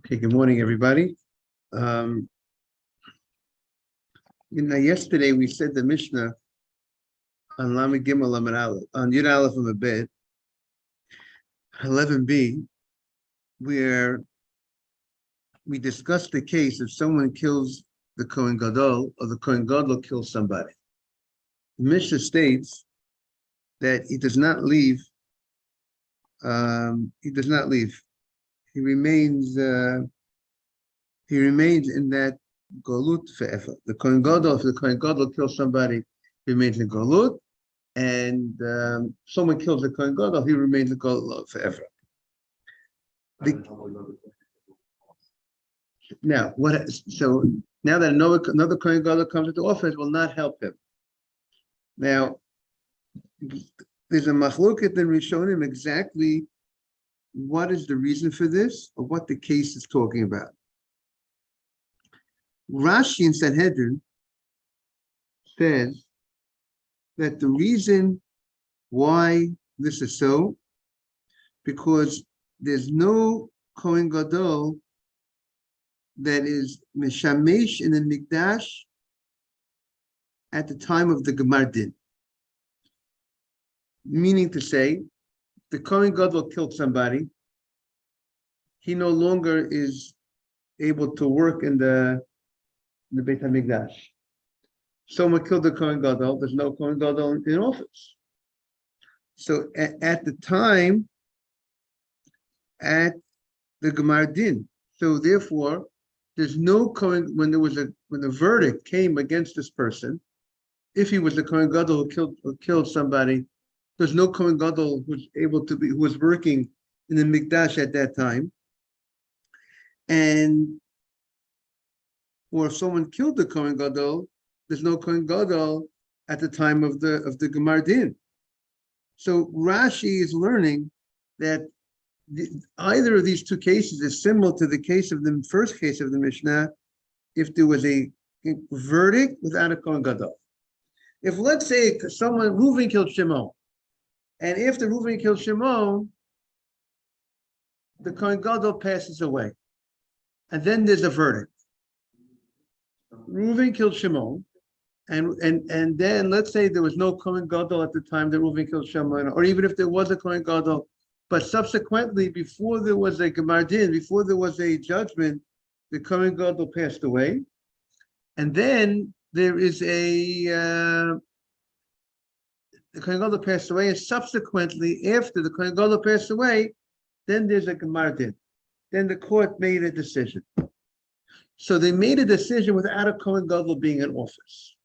Okay, good morning, everybody. Um, yesterday we said the Mishnah on Lamed Gimel Lamed Aleph, on Yud Aleph of Abed, 11b, where we discussed the case if someone kills the Kohen Gadol or the Kohen Gadol kills somebody. The Mishnah states that he does not leave. He does not leave. He remains. He remains in that Golut forever. The Kohen Gadol, if the Kohen Gadol kills somebody, he remains in Golut, and someone kills the Kohen Gadol, he remains in Golut forever. Now, what? So now that another Kohen Gadol comes into office, will not help him. Now, there's a machloket in Rishonim exactly what is the reason for this, or what the case is talking about. Rashi in Sanhedrin says that the reason why this is so, because there's no Kohen Gadol that is Meshamesh in the Mikdash at the time of the Gemar Din. Meaning to say, the Kohen Gadol killed somebody, he no longer is able to work in the Beit HaMikdash. Someone killed the Kohen Gadol, there's no Kohen Gadol in office. So at the time, at the Gemar Din, so therefore, there's no Kohen, when the verdict came against this person, if he was the Kohen Gadol who killed somebody, there's no Kohen Gadol who was working in the Mikdash at that time. Or if someone killed the Kohen Gadol, there's no Kohen Gadol at the time of the Gemar Din. So Rashi is learning that either of these two cases is similar to the case of the first case of the Mishnah, if there was a verdict without a Kohen Gadol. If, let's say, Reuven killed Shimon, and after Reuven killed Shimon, the Kohen Gadol passes away, and then there's a verdict. Reuven killed Shimon, and then let's say there was no Kohen Gadol at the time that Reuven killed Shimon, or even if there was a Kohen Gadol, but subsequently, before there was a Gemar Din, before there was a judgment, the Kohen Gadol passed away, and then there is the Kohen Gadol passed away, and subsequently, after the Kohen Gadol passed away, then there's a Gemar Din. Then the court made a decision. So they made a decision without a Kohen Gadol being in office.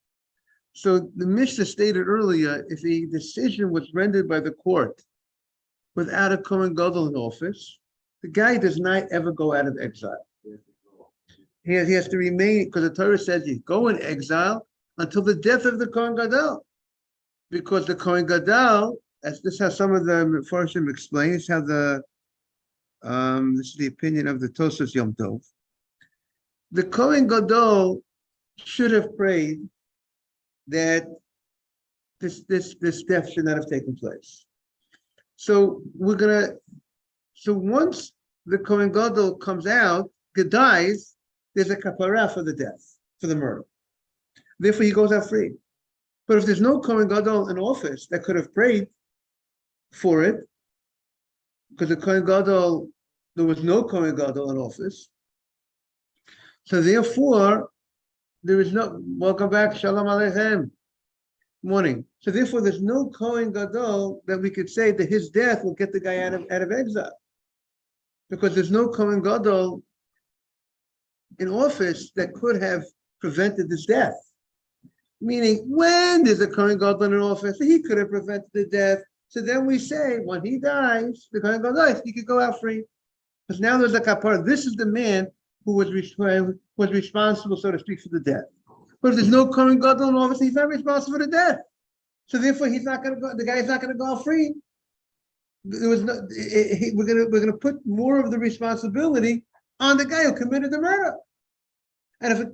So the Mishnah stated earlier, if a decision was rendered by the court without a Kohen Gadol in office, the guy does not ever go out of exile. He has to remain, because the Torah says you go in exile until the death of the Kohen Gadol. Because the Kohen Gadol, this is how some of the Mefarshim explain, this is the opinion of the Tosfos Yom Tov. The Kohen Gadol should have prayed that this death should not have taken place. So once the Kohen Gadol comes out, dies, there's a kapara for the death, for the murder. Therefore, he goes out free. But if there's no Kohen Gadol in office that could have prayed for it, because the Kohen Gadol, there was no Kohen Gadol in office, so therefore, there is no, welcome back, Shalom Aleichem, morning. So therefore, there's no Kohen Gadol that we could say that his death will get the guy out of exile. Because there's no Kohen Gadol in office that could have prevented this death. Meaning, when there's a Kohen Gadol in office, he could have prevented the death. So then we say, when he dies, the Kohen Gadol dies, he could go out free. Because now there's a kapara. This is the man who was responsible, so to speak, for the death. But if there's no Kohen Gadol in office, he's not responsible for the death. So therefore, he's not going to go. The guy is not going to go out free. There was no. We're going to put more of the responsibility on the guy who committed the murder. And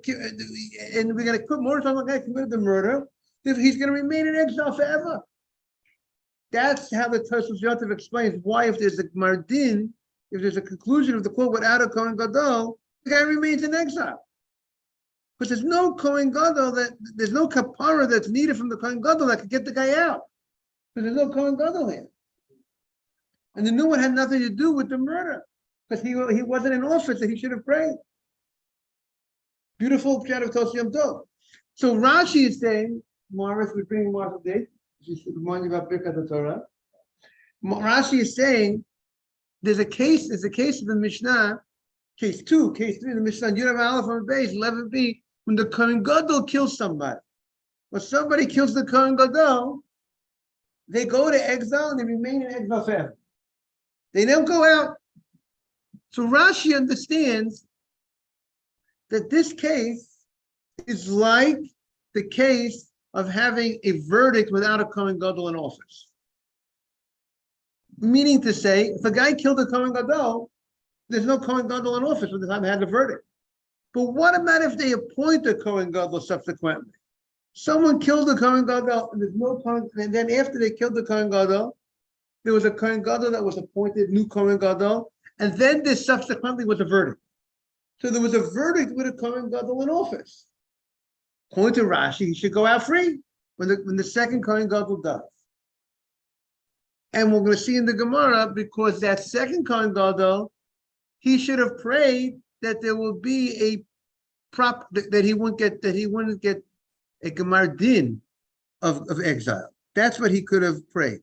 we're going to put more time on the guy who committed the murder, if he's going to remain in exile forever. That's how the Tosfos Yom Tov explains why, if there's a Gemar Din, if there's a conclusion of the court without a Kohen Gadol, the guy remains in exile. Because there's no Kohen Gadol there's no kapara that's needed from the Kohen Gadol that could get the guy out. Because there's no Kohen Gadol here. And the new one had nothing to do with the murder. Because he wasn't in office that he should have prayed. Beautiful chat of Tos Yom Tov. So Rashi is saying, Morris, we're bringing Morris update. She should remind you about Birkat Torah. Rashi is saying there's a case of the Mishnah, case 2, case 3 of the Mishnah, Yud Aleph on base 11b, when the Kohen Gadol kills somebody. When somebody kills the Kohen Gadol, they go to exile and they remain in exile forever. They don't go out. So Rashi understands that this case is like the case of having a verdict without a Kohen Gadol in office. Meaning to say, if a guy killed a Kohen Gadol, there's no Kohen Gadol in office by the time they had the verdict. But what about if they appoint a Kohen Gadol subsequently? Someone killed the Kohen Gadol, and there's no Kohen, and then after they killed the Kohen Gadol, there was a Kohen Gadol that was appointed, new Kohen Gadol, and then there subsequently was a verdict. So there was a verdict with a Kohen Gadol in office. According to Rashi, he should go out free when the second Kohen Gadol dies. And we're going to see in the Gemara, because that second Kohen Gadol, he should have prayed that there will be a that he wouldn't get a Gemar din of exile. That's what he could have prayed.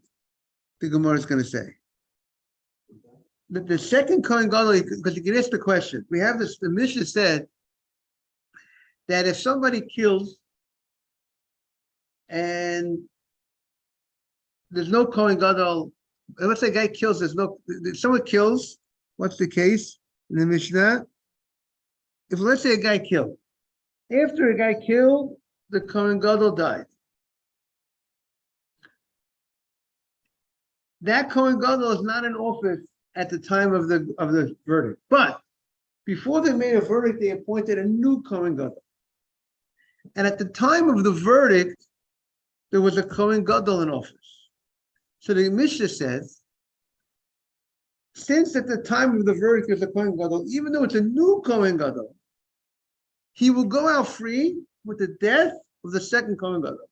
The Gemara is going to say. The second Kohen Gadol, because you can ask the question. We have this. The Mishnah said that if somebody kills and there's no Kohen Gadol, let's say a guy kills, if someone kills, what's the case in the Mishnah? If let's say a guy killed, after a guy killed, the Kohen Gadol died. That Kohen Gadol is not in office at the time of the verdict. But before they made a verdict, they appointed a new Kohen Gadol. And at the time of the verdict, there was a Kohen Gadol in office. So the Mishnah says, since at the time of the verdict there's a Kohen Gadol, even though it's a new Kohen Gadol, he will go out free with the death of the second Kohen Gadol.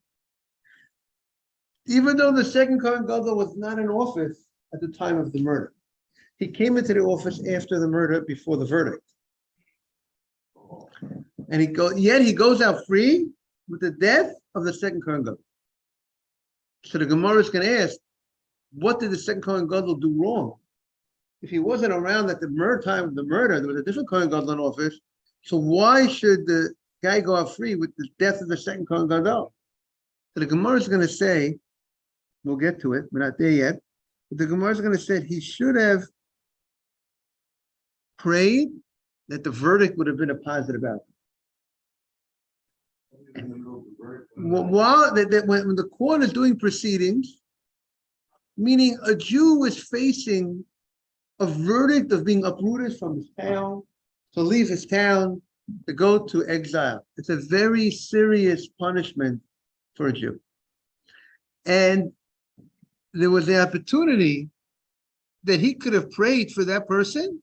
Even though the second Kohen Gadol was not in office at the time of the murder. He came into the office after the murder, before the verdict. And he goes out free with the death of the second Kohen Gadol. So the Gemara is going to ask, what did the second Kohen Gadol do wrong? If he wasn't around at the time of the murder, there was a different Kohen Gadol in office. So why should the guy go out free with the death of the second Kohen Gadol? So the Gemara is going to say, we'll get to it, we're not there yet, but the Gemara is going to say he should have prayed that the verdict would have been a positive outcome. When the court is doing proceedings, meaning a Jew is facing a verdict of being uprooted from his town, to leave his town, to go to exile. It's a very serious punishment for a Jew. And there was the opportunity that he could have prayed for that person,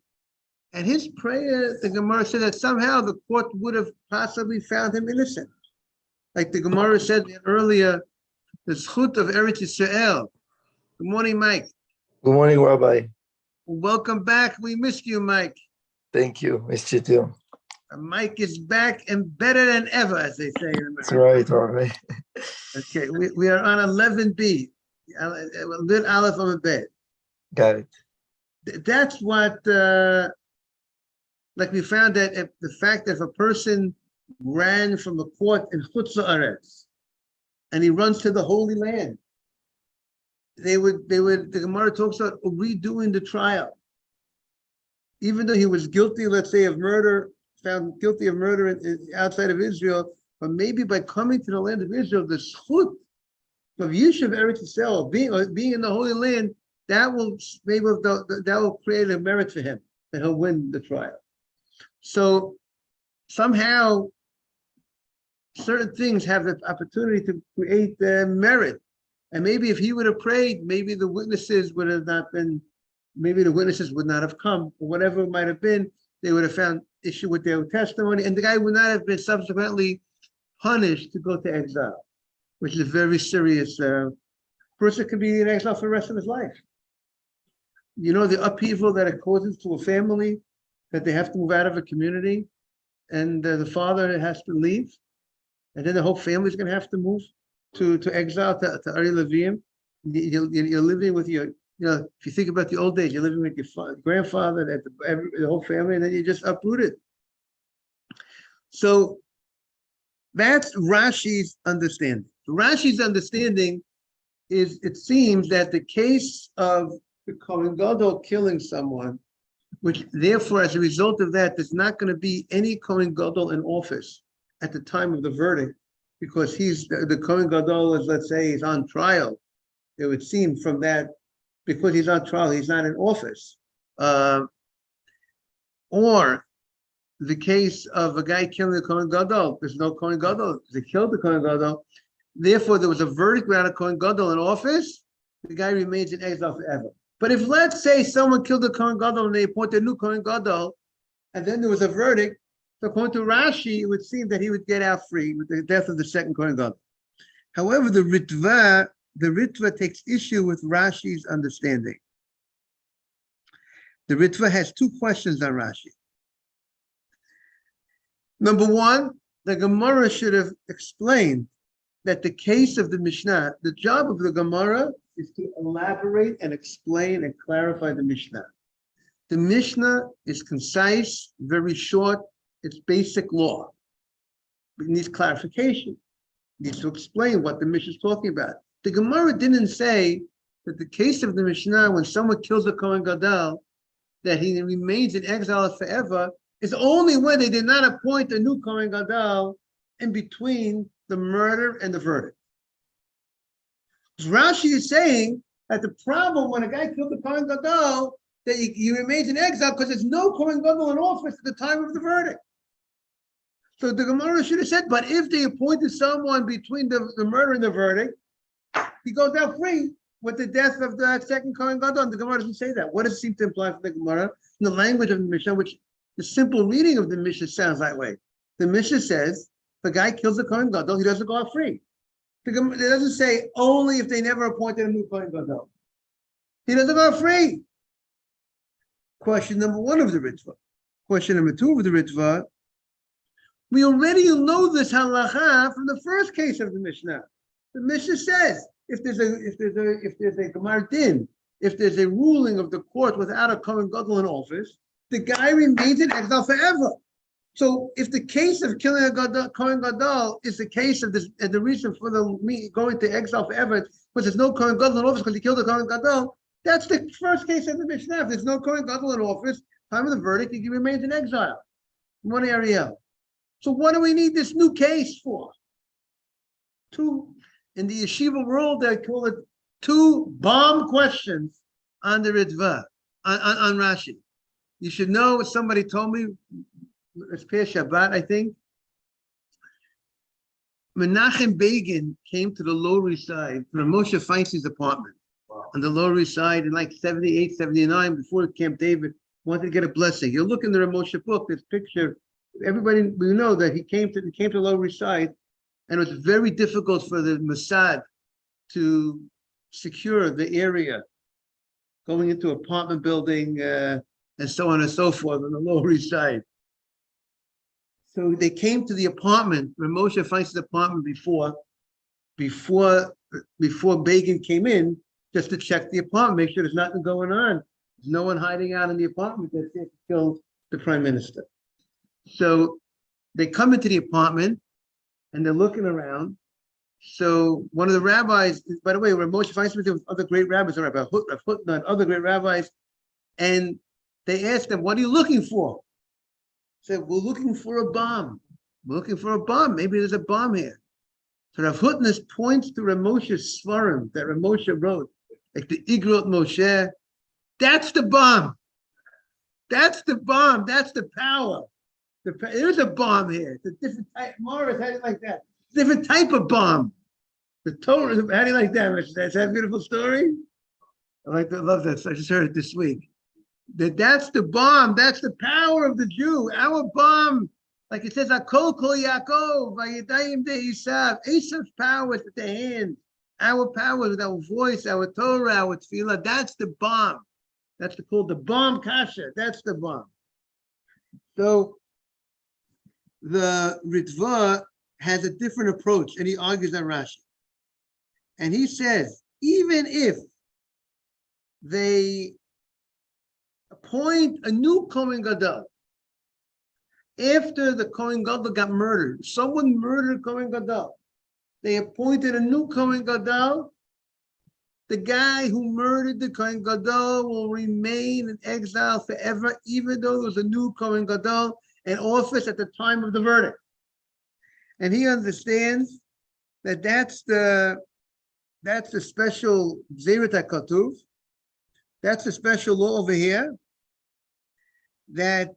and his prayer, the Gemara said that somehow the court would have possibly found him innocent. Like the Gemara said earlier, the Zchut of Eretz Yisrael. Good morning, Mike. Good morning, Rabbi. Welcome back. We missed you, Mike. Thank you. Missed you too. Mike is back and better than ever, as they say in America. That's right, Rabbi. Okay, we are on 11b. Lit Aleph on the bed. Got it. That's what, like we found that if the fact that if a person ran from a court in Chutz La'aretz and he runs to the Holy Land, the Gemara talks about redoing the trial. Even though he was guilty, let's say, of murder, found guilty of murder outside of Israel, but maybe by coming to the land of Israel, the Zchut of Yishuv Eretz Yisrael, being in the Holy Land, that will create a merit for him, that he'll win the trial. So somehow, certain things have the opportunity to create merit. And maybe if he would have prayed, maybe the witnesses would have not been maybe the witnesses would not have come, or whatever it might have been, they would have found issue with their testimony, and the guy would not have been subsequently punished to go to exile, which is a very serious. Person could be in exile for the rest of his life. You know, the upheaval that it causes to a family, that they have to move out of a community, and the father has to leave, and then the whole family is going to have to move to exile, to Ari Levium. You're living with your, if you think about the old days, you're living with your grandfather, the whole family, and then you just uprooted. So that's Rashi's understanding. Rashi's understanding is, it seems that the case of the Kohen Gadol killing someone, which therefore, as a result of that, there's not going to be any Kohen Gadol in office at the time of the verdict, because he's the Kohen Gadol is, let's say, he's on trial. It would seem from that, because he's on trial, he's not in office. Or the case of a guy killing the Kohen Gadol, there's no Kohen Gadol, they killed the Kohen Gadol. Therefore, there was a verdict without a Kohen Gadol in office, the guy remains in exile forever. But if, let's say, someone killed the Kohen Gadol and they appointed a new Kohen Gadol, and then there was a verdict, so according to Rashi, it would seem that he would get out free with the death of the second Kohen Gadol. However, the Ritva takes issue with Rashi's understanding. The Ritva has two questions on Rashi. Number one, the Gemara should have explained that the case of the Mishnah, the job of the Gemara is to elaborate and explain and clarify the Mishnah. The Mishnah is concise, very short, it's basic law. It needs clarification. It needs to explain what the Mishnah is talking about. The Gemara didn't say that the case of the Mishnah, when someone kills a Kohen Gadol, that he remains in exile forever, is only when they did not appoint a new Kohen Gadol in between the murder and the verdict. Rashi is saying that the problem when a guy killed the Kohen Gadol, that he remains in exile because there's no Kohen Gadol in office at the time of the verdict. So the Gemara should have said, but if they appointed someone between the murder and the verdict, he goes out free with the death of the second Kohen Gadol. The Gemara doesn't say that. What does it seem to imply from the Gemara? In the language of the Mishnah, which the simple reading of the Mishnah sounds that way. The Mishnah says, if a guy kills the Kohen Gadol, he doesn't go out free. It doesn't say only if they never appointed a new Kohen Gadol. He doesn't go out free. Question number one of the Ritva. Question number two of the Ritva. We already know this halacha from the first case of the Mishnah. The Mishnah says if there's a Gemar Din, if there's a ruling of the court without a Kohen Gadol in office, the guy remains in exile forever. So if the case of killing a Kohen Gadol is the case of this, and the reason for the going to exile forever was there's no Kohen Gadol in office because he killed a Kohen Gadol, that's the first case of the Mishnah. If there's no Kohen Gadol in office, time of the verdict, he remains in exile. Moni Ariel. So what do we need this new case for? Two, in the yeshiva world, they call it two bomb questions on the Ritva, on Rashi. You should know, somebody told me, it's past Shabbat, I think. Menachem Begin came to the Lower East Side, to Moshe Feinstein's apartment on the Lower East Side in like 78, 79, before Camp David, wanted to get a blessing. You look in the Moshe book, this picture, everybody, we know that he came to the Lower East Side, and it was very difficult for the Mossad to secure the area, going into apartment building and so on and so forth on the Lower East Side. So they came to the apartment, Moshe Feinstein's apartment before Begin came in, just to check the apartment, make sure there's nothing going on. There's no one hiding out in the apartment that's there to kill the prime minister. So they come into the apartment and they're looking around. So one of the rabbis, by the way, Moshe Feinstein was with other great rabbis, Rabbi Hutna, other great rabbis, and they asked them, "What are you looking for?" Said, "We're looking for a bomb. We're looking for a bomb. Maybe there's a bomb here." So Rav Hutnes points to Rav Moshe's Svarim that Rav Moshe wrote, like the Igrot Moshe. That's the bomb. That's the bomb. That's the power. There's a bomb here. It's a different type. Morris had it like that. Different type of bomb. The Torah, how do you like that? Is that a beautiful story? I love that. I just heard it this week. That's the bomb. That's the power of the Jew. Our bomb, like it says, Akol Kol Yaakov, Vayedayim de Esav. Esav's power is with the hand. Our power is with our voice, our Torah, our Tefillah. That's the bomb. That's called the bomb kasha. That's the bomb. So the Ritva has a different approach, and he argues on Rashi. And he says, even if they appoint a new Kohen Gadol, after the Kohen Gadol got murdered, someone murdered Kohen Gadol, they appointed a new Kohen Gadol, the guy who murdered the Kohen Gadol will remain in exile forever, even though there was a new Kohen Gadol in office at the time of the verdict. And he understands that that's the special Zeret HaKatuv. That's a special law over here that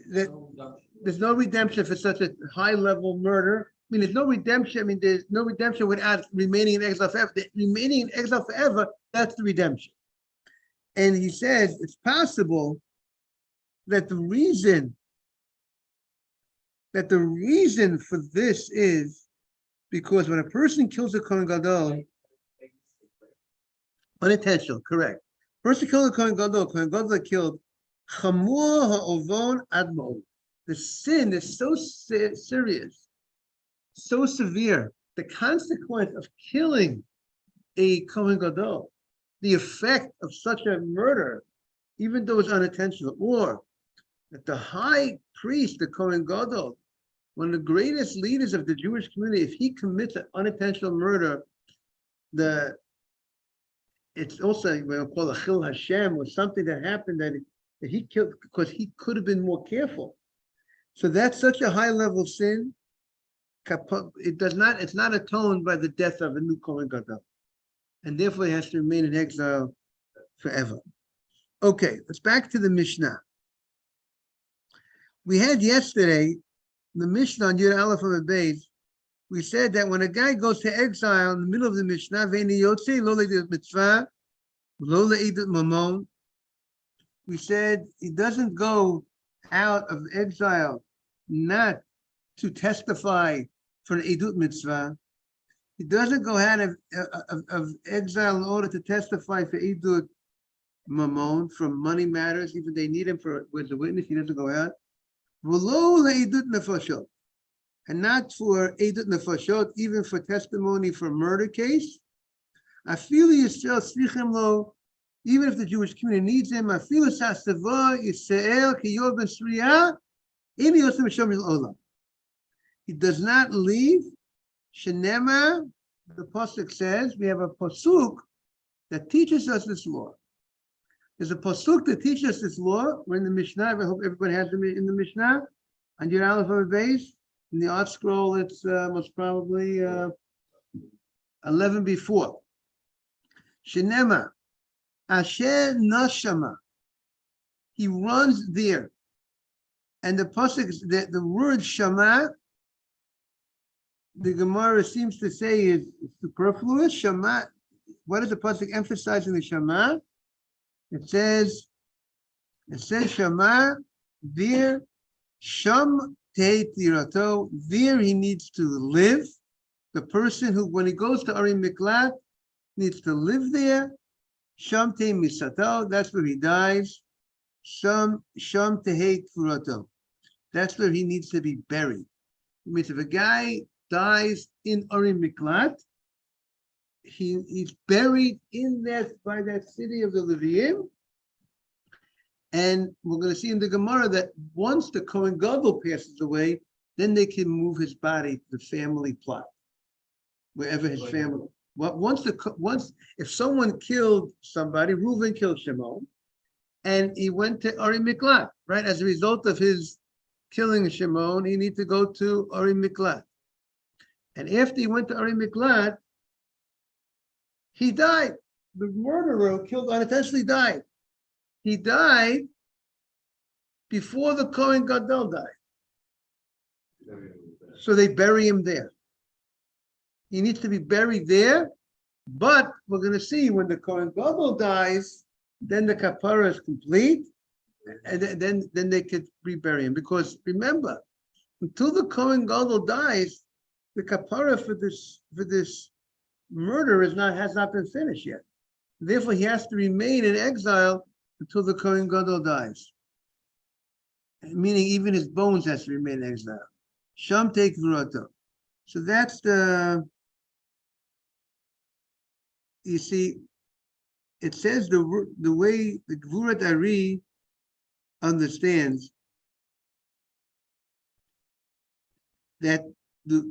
there's no redemption for such a high-level murder. I mean, there's no redemption without remaining in exile forever. Remaining in exile forever, that's the redemption. And he says it's possible that the reason for this is because when a person kills a Kohen Gadol, unintentional, correct. Person killed a Kohen Gadol killed Chamor ha'ovon admo. The sin is so serious, so severe. The consequence of killing a Kohen Gadol, the effect of such a murder, even though it's unintentional, or that the high priest, the Kohen Gadol, one of the greatest leaders of the Jewish community, if he commits an unintentional murder, it's also called a Chil Hashem, or something that happened that he killed because he could have been more careful. So that's such a high level sin. It's not atoned by the death of a new Kohen Gadol, and therefore he has to remain in exile forever. Okay, let's back to the Mishnah. We had yesterday the Mishnah on Yud Aleph of Beis. We said that when a guy goes to exile in the middle of the Mishnah, Ve'eni yotze lo le'idut mitzvah, lo le'idut mamon. We said he doesn't go out of exile not to testify for an idut mitzvah. He doesn't go out of exile in order to testify for idut mamon, from money matters, even they need him as a witness. He doesn't go out. V'lo le'idut nefashot, and not for idut nefashot, even for testimony for murder case. Afilu Yisrael tzrichem lo, even if the Jewish community needs him. Afilu sasava Yisrael ki yor ben sriya, im yosem mishom el olam. He does not leave. Shenema, the pasuk says, we have a pasuk that teaches us this law. There's a pasuk that teaches us this law. We're in the Mishnah. I hope everybody has them in the Mishnah. On your Aleph of base, in the art scroll, it's most probably 11 before. Shenema, Asher Nashama. He runs there. And the pasuk, the word Shama, the Gemara seems to say is superfluous. Shama, what is the pasuk emphasizing the Shama? It says Shama, there, Sham Te Tirato, there he needs to live. The person who, when he goes to Ari Miklat, needs to live there. Sham Te Misato, that's where he dies. Sham Te Tirato, that's where he needs to be buried. It means if a guy dies in Ari Miklat, he's buried in by that city of the Leviim. And we're going to see in the Gemara that once the Kohen Gadol passes away, then they can move his body to the family plot, wherever his family. Once if someone killed somebody, Reuven killed Shimon, and he went to Ari Miklat, right? As a result of his killing Shimon, he needs to go to Ari Miklat. And after he went to Ari Miklat, he died. The murderer who killed unintentionally died. He died before the Kohen Gadol died. So they bury him there. He needs to be buried there But we're going to see when the Kohen Gadol dies, then the kapara is complete, and then they could rebury him. Because remember, until the Kohen Gadol dies, the kapara for this murder has not been finished yet. Therefore, he has to remain in exile until the Kohen Gadol dies. Meaning, even his bones has to remain in exile. Sham take v'rato. So that's the. You see, it says the way the Gvurat Ari understands that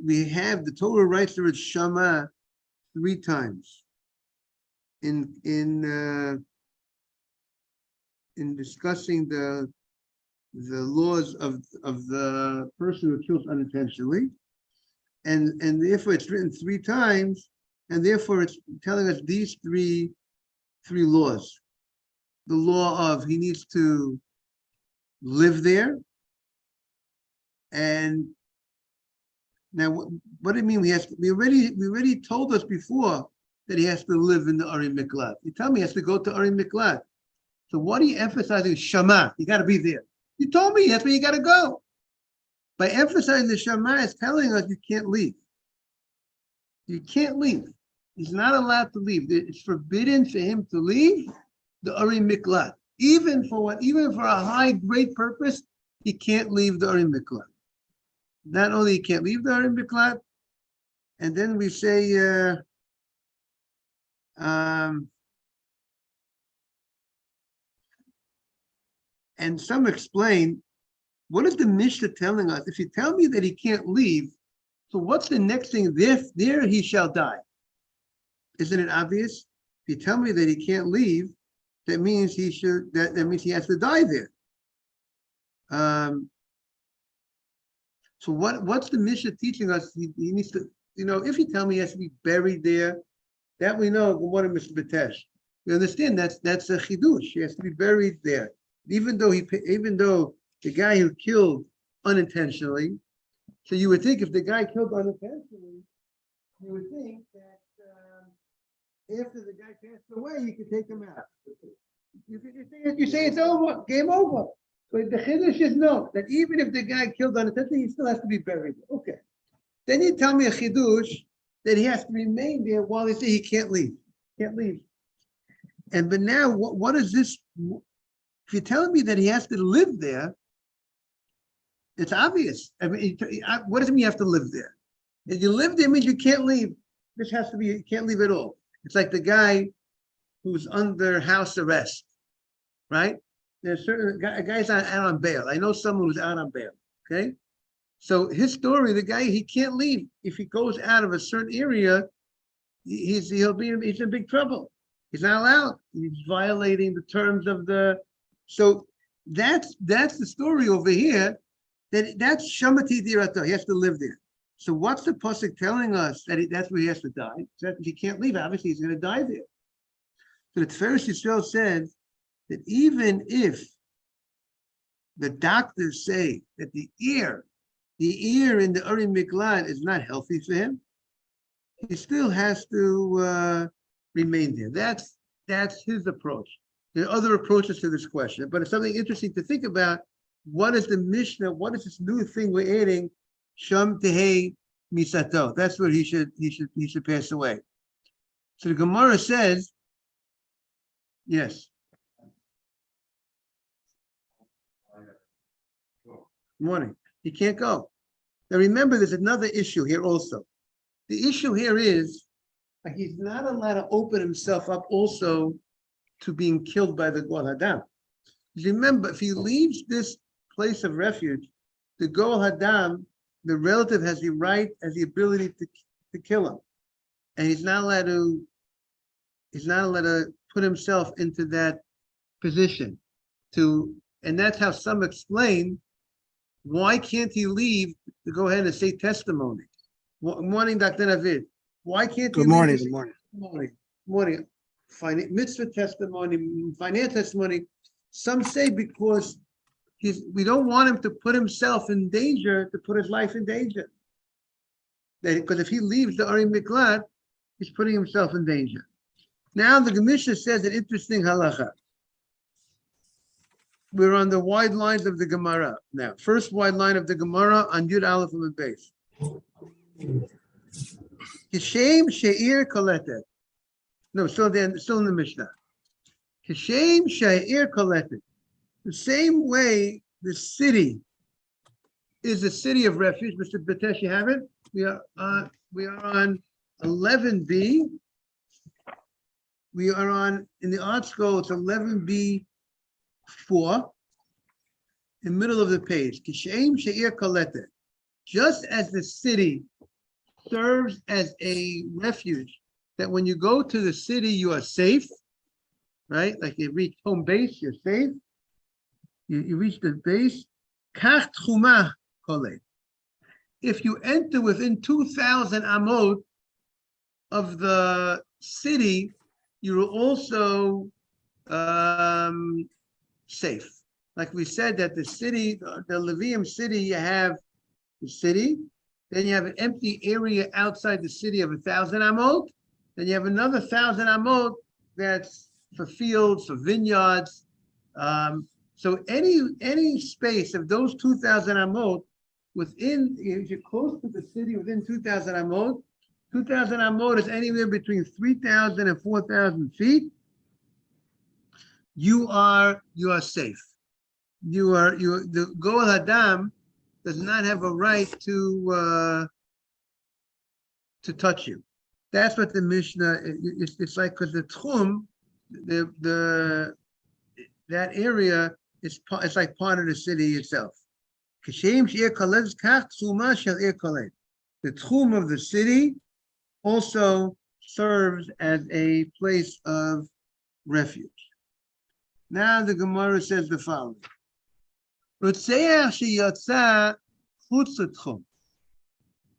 we have the Torah writes the word Shama 3 times in discussing the laws of the person who kills unintentionally, and therefore it's written 3 times, and therefore it's telling us these three laws. The law of he needs to live there, and now what do you mean? We already told us before that he has to live in the Ari Miklat. You tell me he has to go to Ari Miklat. So what are you emphasizing? Shama, you got to be there. You told me that's where you got to go. By emphasizing the Shema, it's telling us you can't leave. You can't leave. He's not allowed to leave. It's forbidden for him to leave the Ari Miklat. Even for a high, great purpose, he can't leave the Ari Miklat. Not only he can't leave the Ari Miklat, and then we say, and some explain, what is the Mishnah telling us? If you tell me that he can't leave, so what's the next thing? There he shall die. Isn't it obvious? If you tell me that he can't leave, that means that means he has to die there. So what's the Mishnah teaching us? He needs to, if you tell me he has to be buried there, that we know. What a Mr. B'tesh. We understand that's a chidush. He has to be buried there, even though the guy who killed unintentionally. So you would think if the guy killed unintentionally, you would think that after the guy passed away, you could take him out. You say it's over, game over. But the chiddush is no, that even if the guy killed unintentionally, he still has to be buried. Okay. Then you tell me a chidush that he has to remain there while they say he can't leave. Can't leave. But now, what is this? If you're telling me that he has to live there, it's obvious. I mean, what does it mean you have to live there? If you live there, it means you can't leave. This has to be, you can't leave at all. It's like the guy who's under house arrest, right? There's certain guys out on bail. I know someone who's out on bail, okay? So his story, the guy, he can't leave. If he goes out of a certain area, he's in big trouble. He's not allowed. He's violating the terms of so that's the story over here. That's Shamati Dirato. He has to live there. So what's the pasuk telling us that's where he has to die? So that he can't leave. Obviously, he's going to die there. So the Tiferes Yisrael says that even if the doctors say that the ear in the Uri Miklat is not healthy for him, he still has to remain there. That's his approach. There are other approaches to this question, but it's something interesting to think about. What is the Mishnah? What is this new thing we're adding? Sham tehei misato. That's where he should pass away. So the Gemara says, yes. Morning. He can't go. Now remember, there's another issue here also. The issue here is he's not allowed to open himself up also to being killed by the Goel Hadam. Remember, if he leaves this place of refuge, the Goel Hadam, the relative has the right, has the ability to kill him. And he's not allowed to put himself into that position. And that's how some explain, why can't he leave to go ahead and say testimony? Morning, Dr. Navid. Why can't he leave? Good morning. Morning. Mitzvah testimony, financial testimony. Some say because we don't want him to put himself in danger, to put his life in danger. Because if he leaves the Ari Miklat, He's putting himself in danger. Now the Mishnah says an interesting halacha. We're on the wide lines of the Gemara now. First wide line of the Gemara on Yud Aleph and base. Kishem she'ir koletet. No, still in the Mishnah. Kishem she'ir koletet. The same way the city is a city of refuge. Mr. Batesh, you have it? We are on 11b. We are on, in the art scroll, it's 11b 4, in the middle of the page. Kishem she'ir koletet. Just as the city serves as a refuge, that when you go to the city, you are safe, right? Like you reach home base, you're safe. You reach the base. Kach tchuma kolet. If you enter within 2,000 amot of the city, you're also safe. Like we said that the city, the Levium city, you have the city, then you have an empty area outside the city of 1,000 amot, then you have another 1,000 amot that's for fields, for vineyards. So any space of those 2,000 amot within, if you're close to the city within 2,000 amot, 2,000 amot is anywhere between 3,000 and 4,000 feet. You are safe. The Goel Hadam does not have a right to touch you. That's what the Mishnah. It's like, because the Tchum, that area it's like part of the city itself. The Tchum of the city also serves as a place of refuge. Now the Gemara says the following.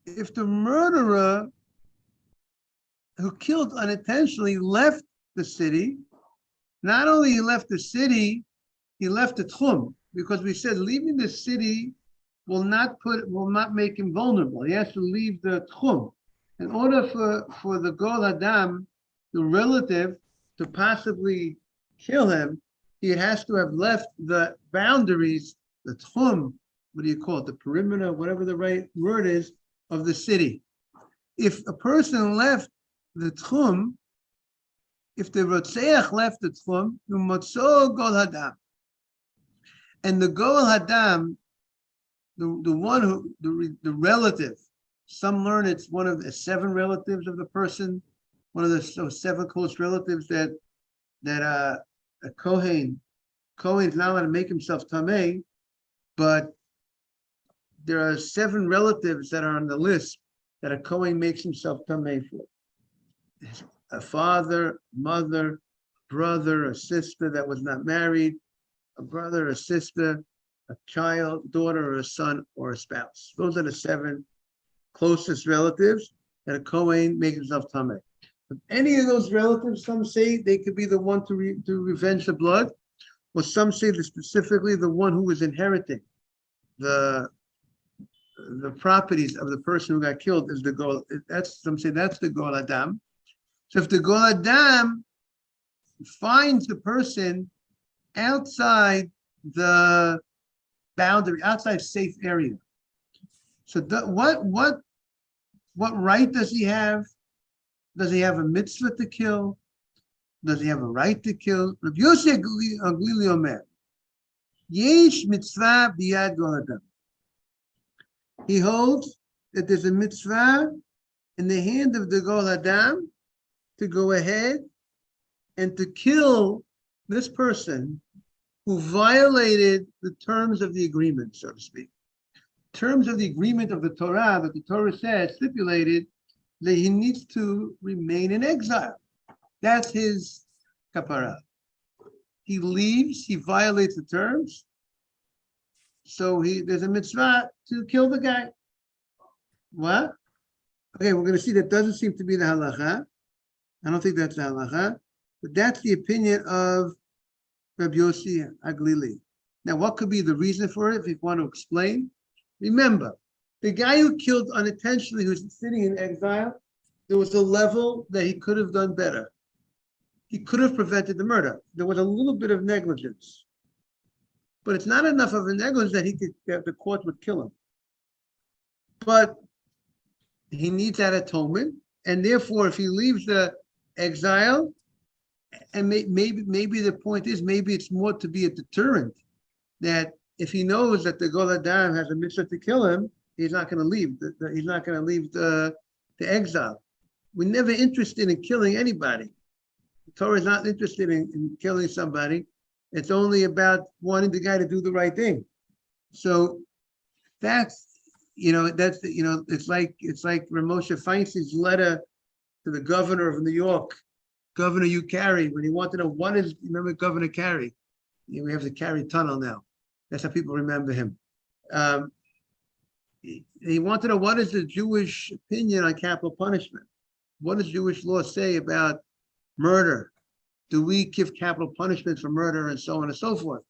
If the murderer who killed unintentionally left the city, not only he left the city, he left the tchum, because we said leaving the city will not make him vulnerable. He has to leave the tchum. In order for the Goel Hadam, the relative, to possibly kill him, he has to have left the boundaries, the tchum, what do you call it, the perimeter, whatever the right word is, of the city. If a person left the tchum, if the Rotzeach left the tchum, Motzo Goel Hadam. And the Goel Hadam, the one who, the relative, some learn it's one of the 7 relatives of the person, one of the 7 close relatives that a Kohen's not allowed to make himself Tameh, but there are 7 relatives that are on the list that a Kohen makes himself Tameh for. A father, mother, brother, a sister that was not married, a brother, a sister, a child, daughter, or a son, or a spouse. Those are the 7 closest relatives that a Kohen makes himself Tameh. If any of those relatives, some say they could be the one to revenge the blood, or some say that specifically the one who was inheriting the properties of the person who got killed is the Goel. Some say that's the Goel Hadam. So if the Goel Hadam finds the person outside the boundary, outside safe area, so what right does he have? Does he have a mitzvah to kill? Does he have a right to kill? Rav Yosef Aglili Omer, Yesh mitzvah biyad Goel Hadam. He holds that there's a mitzvah in the hand of the Goel Hadam to go ahead and to kill this person who violated the terms of the agreement, so to speak. Terms of the agreement of the Torah, that the Torah says, stipulated that he needs to remain in exile. That's his kapara. He leaves, he violates the terms, so there's a mitzvah to kill the guy. What? Okay, we're going to see that doesn't seem to be the halacha. I don't think that's the halacha, but that's the opinion of Rabbi Yossi Aglili. Now, what could be the reason for it, if you want to explain? Remember, the guy who killed unintentionally, who's sitting in exile, there was a level that he could have done better. He could have prevented the murder. There was a little bit of negligence. But it's not enough of a negligence that the court would kill him. But he needs that atonement. And therefore, if he leaves the exile, and maybe the point is, maybe it's more to be a deterrent, that if he knows that the Gol Hadam has a mitzvah to kill him, he's not going to leave. He's not going to leave the exile. We're never interested in killing anybody. The Torah is not interested in killing somebody. It's only about wanting the guy to do the right thing. So it's like Ramosha Feinstein's letter to the governor of New York, Governor Hugh Carey, when he wanted to know remember Governor Carey? We have the Carey Tunnel now. That's how people remember him. He wanted to know, what is the Jewish opinion on capital punishment? What does Jewish law say about murder? Do we give capital punishment for murder, and so on and so forth?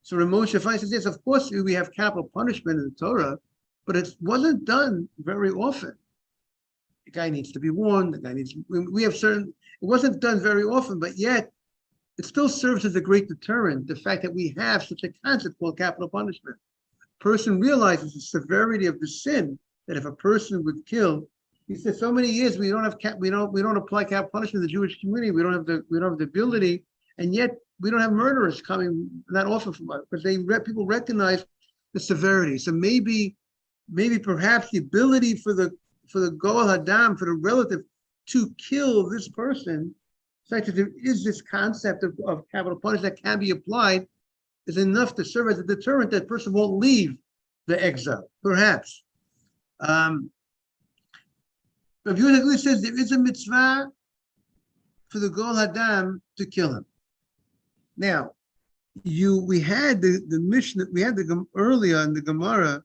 So Ramosha Feinstein says, yes, of course we have capital punishment in the Torah, but it wasn't done very often. The guy needs to be warned. It wasn't done very often, but yet it still serves as a great deterrent, the fact that we have such a concept called capital punishment. A person realizes the severity of the sin, that if a person would kill, he said, so many years we don't apply capital punishment in the Jewish community. We don't have the ability, and yet we don't have murderers coming that often from us, because people recognize the severity. So maybe perhaps the ability for the Goel Hadam, for the relative, to kill this person, the fact that there is this concept of capital punishment that can be applied, is enough to serve as a deterrent that person won't leave the exile, perhaps. Rabbi Yehuda says there is a mitzvah for the Goel Hadam to kill him. Now, we had the Mishnah, earlier in the Gemara,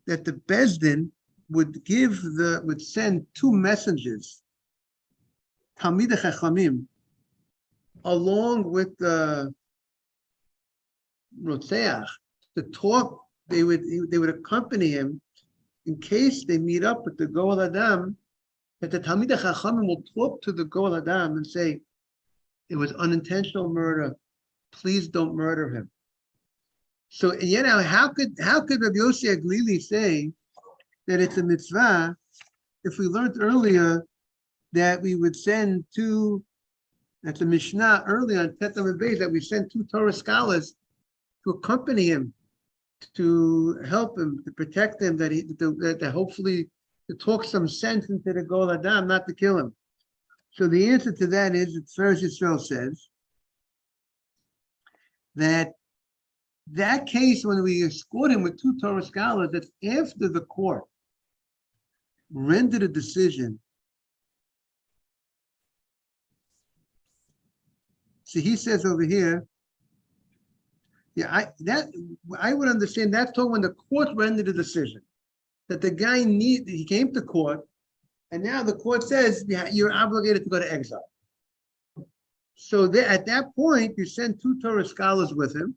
that the Bezdin would send two messengers, Talmidei Chachamim, along with the Rotzeach, to talk. They would accompany him in case they meet up with the Goel Hadam, that the Talmidei Chachamim will talk to the Goel Hadam and say, it was unintentional murder. Please don't murder him. So, how could Rabbi Yossi Aglili say that it's a mitzvah if we learned earlier that we would send at the Mishnah earlier on Tet Amud Beis, that we send two Torah scholars to accompany him, to help him, to protect him, that hopefully to talk some sense into the Goel Hadam, not to kill him. So the answer to that is, Tiferes Yisrael says that case, when we escort him with two Torah scholars, that's after the court rendered a decision. So he says over here, I would understand that's talking when the court rendered a decision, that the guy he came to court, and now the court says, you're obligated to go to exile. So at that point, you send two Torah scholars with him,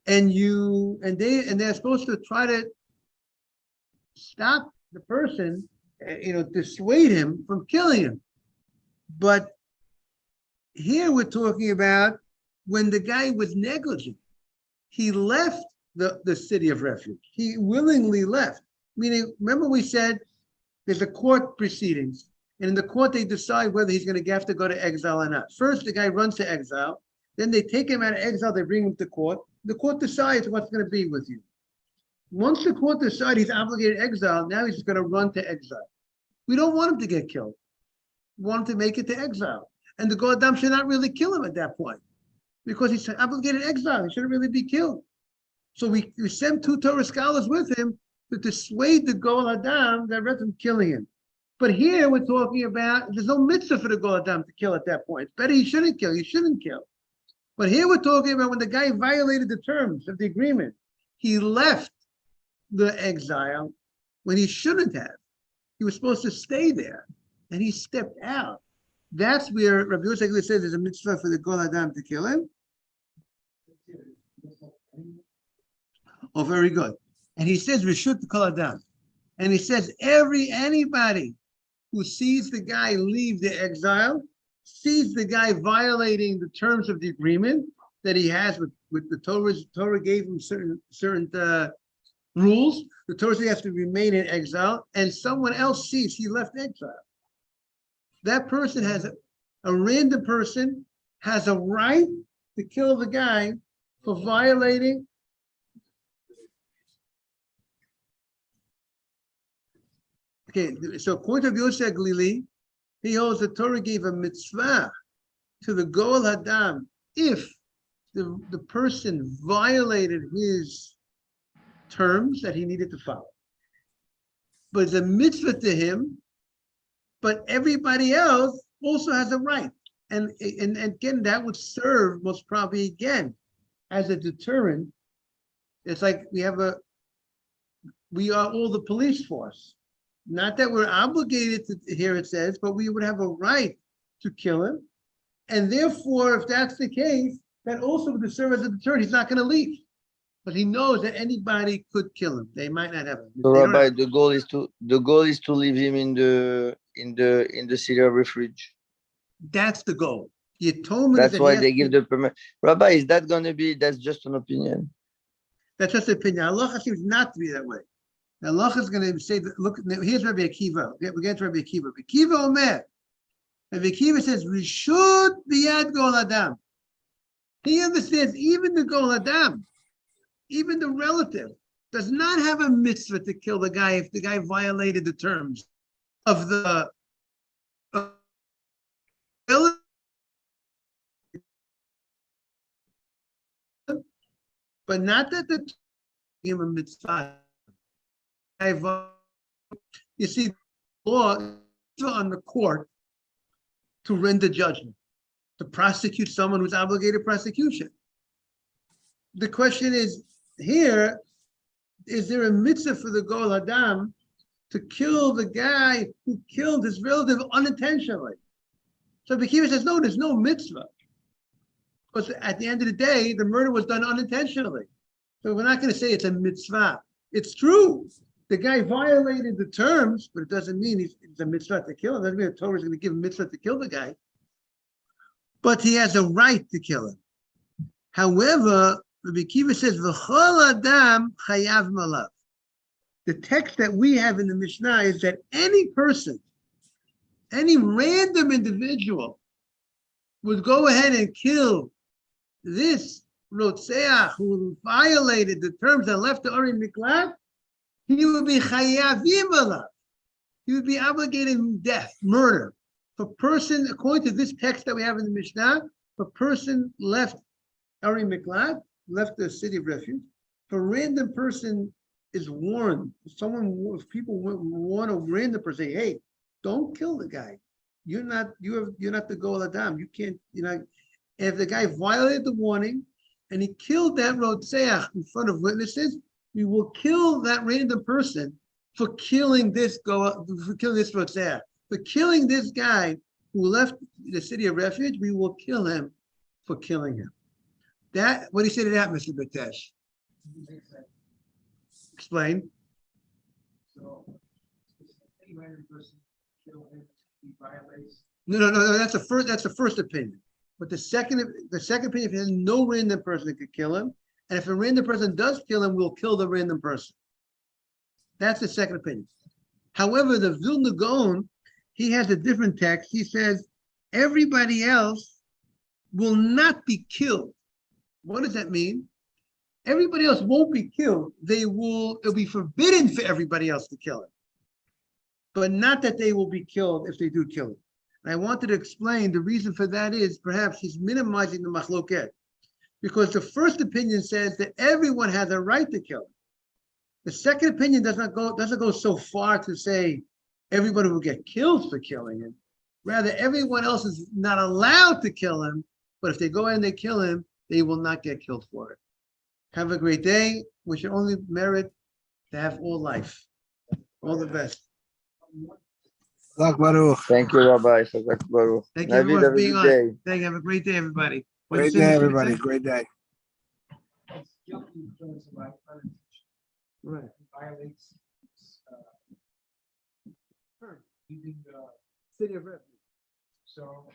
and they're supposed to try to stop the person, dissuade him from killing him. But here we're talking about when the guy was negligent. He left the city of refuge. He willingly left. Meaning, remember we said there's a court proceedings, and in the court they decide whether he's going to have to go to exile or not. First, the guy runs to exile. Then they take him out of exile. They bring him to court. The court decides what's going to be with you. Once the court decides he's obligated to exile, now he's going to run to exile. We don't want him to get killed. We want him to make it to exile. And the Goel Hadam should not really kill him at that point, because he's obligated to exile. He shouldn't really be killed. So we send two Torah scholars with him to dissuade the Goel Hadam that rather than killing him. But here we're talking about, there's no mitzvah for the Goel Hadam to kill at that point. It's better he shouldn't kill. He shouldn't kill. But here we're talking about when the guy violated the terms of the agreement. He left the exile when he shouldn't have. He was supposed to stay there, and he stepped out. That's where Rabbi Yossi says there's a mitzvah for the Goel Hadam to kill him. Oh, very good. And he says Reshut Kol Adam. And he says anybody who sees the guy leave the exile, sees the guy violating the terms of the agreement that he has with the Torah. Torah gave him certain rules. The Torah says he has to remain in exile, and someone else sees he left exile. That person has a random person has a right to kill the guy for violating. Okay, so according to Yosef Glili, he holds the Torah gave a mitzvah to the Goel Hadam if the person violated his terms that he needed to follow. But it's a mitzvah to him, but everybody else also has a right. And again, that would serve most probably again as a deterrent. It's like we are all the police force. Not that we're obligated to, here it says, but we would have a right to kill him. And therefore, if that's the case, that also would serve as a deterrent. He's not going to leave. But he knows that anybody could kill him. They might not have him. So Rabbi, the goal is to leave him in the city of refuge. That's the goal. The atonement. That's why they give the permit. Rabbi, is that going to be? That's just an opinion. That's just an opinion. Allah seems not to be that way. Allah is going to say, look, here's Rabbi Akiva. We get to Rabbi Akiva. Rabbi Akiva Omer. Rabbi Akiva says, Rishut biyad Goel Adam. He understands even the Goel Adam, even the relative, does not have a mitzvah to kill the guy if the guy violated the terms of the but not that the give a mitzvah. You see, law on the court to render judgment, to prosecute someone who's obligated prosecution. The question is here, is there a mitzvah for the Goel Hadam to kill the guy who killed his relative unintentionally? So Bekiva says, no, there's no mitzvah. Because at the end of the day, the murder was done unintentionally. So we're not going to say it's a mitzvah. It's true. The guy violated the terms, but it doesn't mean it's a mitzvah to kill him. It doesn't mean the Torah is going to give him a mitzvah to kill the guy. But he has a right to kill him. However, Rabbi Akiva says, V'chol Adam chayav malav. The text that we have in the Mishnah is that any person, any random individual would go ahead and kill this Rotzeach who violated the terms and left the Ori Miklat, he would be chayavim alav. He would be obligated in death, murder. If a person, according to this text that we have in the Mishnah, if a person left Ori Miklat, left the city of refuge, if a random person is warned, if people warn a random person, hey, don't kill the guy. You're not the Goel Adam. You can't, if the guy violated the warning and he killed that Rotzeach in front of witnesses, we will kill that random person for killing this Rotzeach. For killing this guy who left the city of refuge, we will kill him for killing him. What do you say to that, Mr. Batesh? Explain. So, any random person kill him, he violates. No. That's the first opinion. But the second opinion is no random person could kill him, and if a random person does kill him, we'll kill the random person. That's the second opinion. However, the Vilna Gaon, he has a different text. He says everybody else will not be killed. What does that mean? Everybody else won't be killed. It'll be forbidden for everybody else to kill him. But not that they will be killed if they do kill him. And I wanted to explain the reason for that is perhaps he's minimizing the machloket. Because the first opinion says that everyone has a right to kill him. The second opinion doesn't go so far to say everybody will get killed for killing him. Rather, everyone else is not allowed to kill him, but if they go in and they kill him, they will not get killed for it. Have a great day. We should only merit to have all life. All the best. Thank you, Rabbi. Baruch. Thank you everyone for being on. Day. Thank you. Have a great day, everybody. Great day, everybody. Great day. Guilty killing somebody Right. violates using city of refuge. So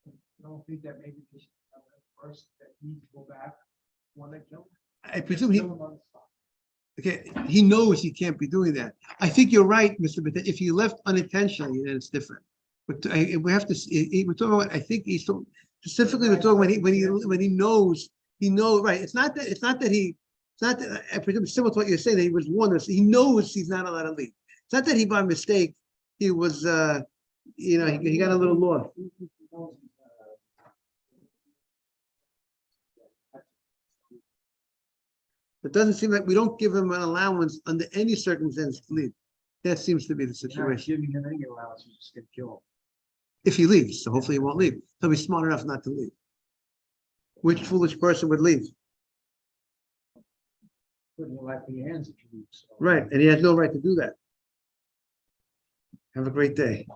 I don't think that maybe they should have a person that needs to go back when they kill him. I presume he, Kill him on the spot. okay, he knows he can't be doing that. I think you're right, Mr. But if he left unintentionally, then it's different. But we have to, we're talking about, I think he's specifically, we're talking when he knows, right? It's not that, I presume similar to what you're saying, that he was warned, he knows he's not allowed to leave. It's not that he by mistake, he was, he got a little lost. It doesn't seem like we don't give him an allowance under any circumstance to leave. That seems to be the You're not situation. giving him any allowance, you just get killed. If he leaves, so hopefully he won't leave. He'll be smart enough not to leave. Which foolish person would leave? Putting your life in your hands if you leave. So. Right, and he has no right to do that. Have a great day.